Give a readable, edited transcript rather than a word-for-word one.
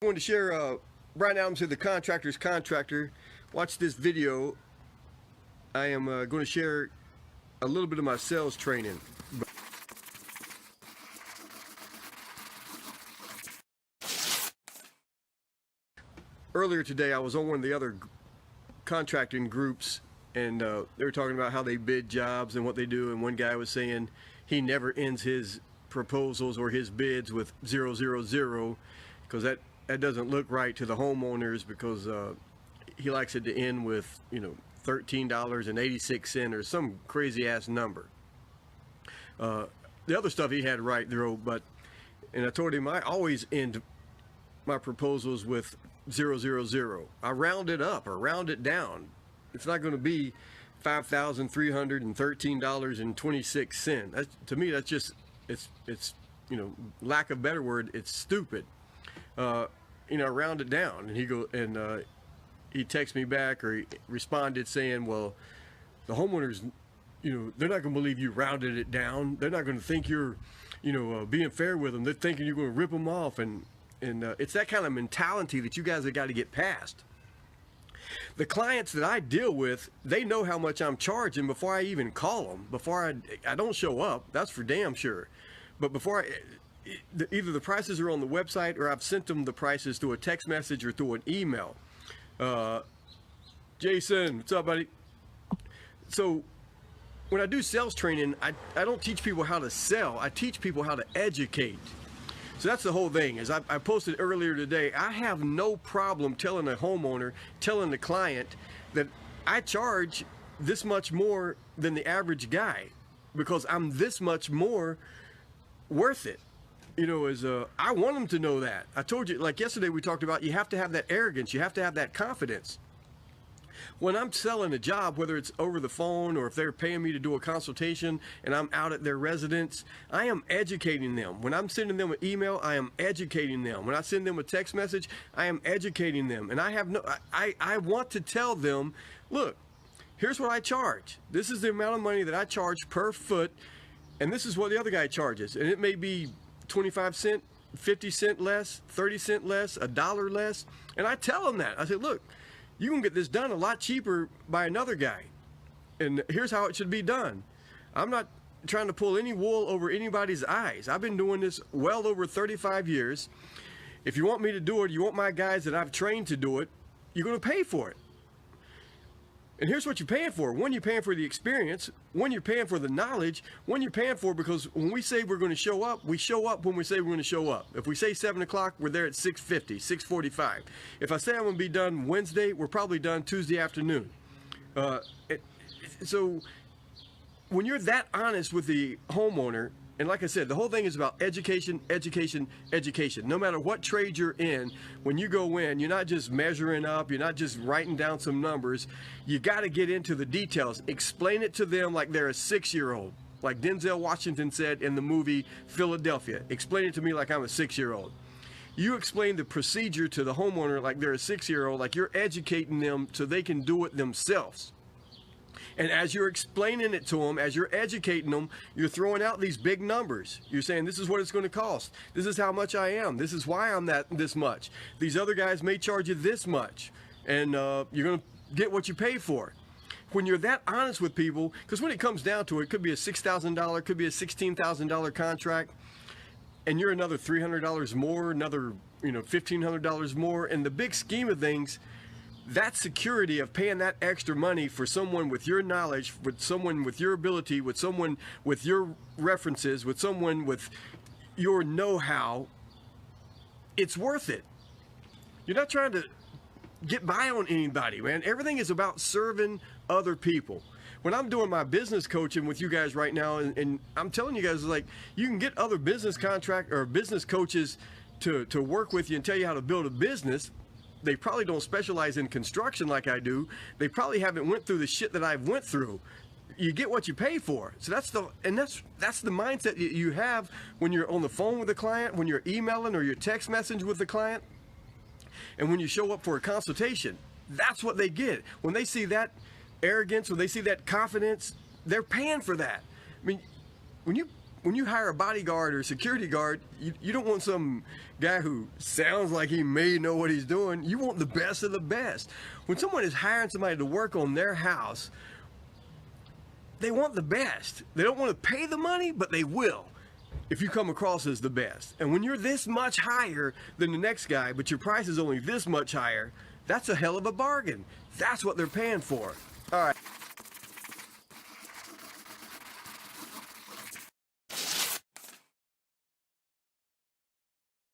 I wanted to share Brian Adams here, the Contractors Contractor. Watch this video. I am going to share a little bit of my sales training. Earlier today, I was on one of the other contracting groups, and they were talking about how they bid jobs and what they do. And one guy was saying he never ends his proposals or his bids with 000 because that doesn't look right to the homeowners, because he likes it to end with, $13.86 or some crazy ass number. The other stuff he had right though, and I told him I always end my proposals with 000. I round it up or round it down. It's not going to be $5,313.26. To me, that's just it's lack of a better word, it's stupid. Round it down. And he texted me back, or he responded saying, well, the homeowners, they're not going to believe you rounded it down. They're not going to think you're, being fair with them. They're thinking you're going to rip them off. And it's that kind of mentality that you guys have got to get past. The clients that I deal with, they know how much I'm charging before I even call them. Before I don't show up, that's for damn sure. But before either the prices are on the website, or I've sent them the prices through a text message or through an email. Jason, what's up, buddy? So when I do sales training, I don't teach people how to sell. I teach people how to educate. So that's the whole thing. As I posted earlier today, I have no problem telling a homeowner, telling the client that I charge this much more than the average guy because I'm this much more worth it. I want them to know that. I told you, like yesterday we talked about, you have to have that arrogance. You have to have that confidence. When I'm selling a job, whether it's over the phone or if they're paying me to do a consultation and I'm out at their residence, I am educating them. When I'm sending them an email, I am educating them. When I send them a text message, I am educating them. And I want to tell them, look, here's what I charge. This is the amount of money that I charge per foot, and this is what the other guy charges. And it may be 25 cents, 50 cents less, 30 cents less, $1 less. And I tell them that. I say, look, you can get this done a lot cheaper by another guy. And here's how it should be done. I'm not trying to pull any wool over anybody's eyes. I've been doing this well over 35 years. If you want me to do it, you want my guys that I've trained to do it, you're going to pay for it. And here's what you're paying for. One, you're paying for the experience. One, you're paying for the knowledge. One, you're paying for, because when we say we're going to show up, we show up when we say we're going to show up. If we say 7 o'clock, we're there at 6:50, 6:45. If I say I'm going to be done Wednesday, we're probably done Tuesday afternoon. So when you're that honest with the homeowner, and like I said, the whole thing is about education, education, education. No matter what trade you're in, when you go in, you're not just measuring up, you're not just writing down some numbers. You got to get into the details. Explain it to them like they're a 6-year-old. Like Denzel Washington said in the movie Philadelphia. Explain it to me like I'm a 6-year-old. You explain the procedure to the homeowner like they're a 6-year-old, like you're educating them so they can do it themselves. And as you're explaining it to them, as you're educating them, you're throwing out these big numbers. You're saying, this is what it's going to cost. This is how much I am. This is why I'm this much. These other guys may charge you this much. And you're going to get what you pay for. When you're that honest with people, because when it comes down to it, it could be a $6,000, could be a $16,000 contract, and you're another $300 more, another $1,500 more. In the big scheme of things, that security of paying that extra money for someone with your knowledge, with someone with your ability, with someone with your references, with someone with your know-how, it's worth it. You're not trying to get by on anybody, man. Everything is about serving other people. When I'm doing my business coaching with you guys right now, and I'm telling you guys, like, you can get other business business coaches to work with you and tell you how to build a business. They probably don't specialize in construction like I do. They probably haven't went through the shit that I've went through. You get what you pay for. So that's the mindset you have when you're on the phone with the client, when you're emailing or you're text message with the client, and when you show up for a consultation. That's what they get. When they see that arrogance, when they see that confidence, they're paying for that. I mean, when when you hire a bodyguard or security guard, you don't want some guy who sounds like he may know what he's doing. You want the best of the best. When someone is hiring somebody to work on their house, they want the best. They don't want to pay the money, but they will if you come across as the best. And when you're this much higher than the next guy, but your price is only this much higher, that's a hell of a bargain. That's what they're paying for.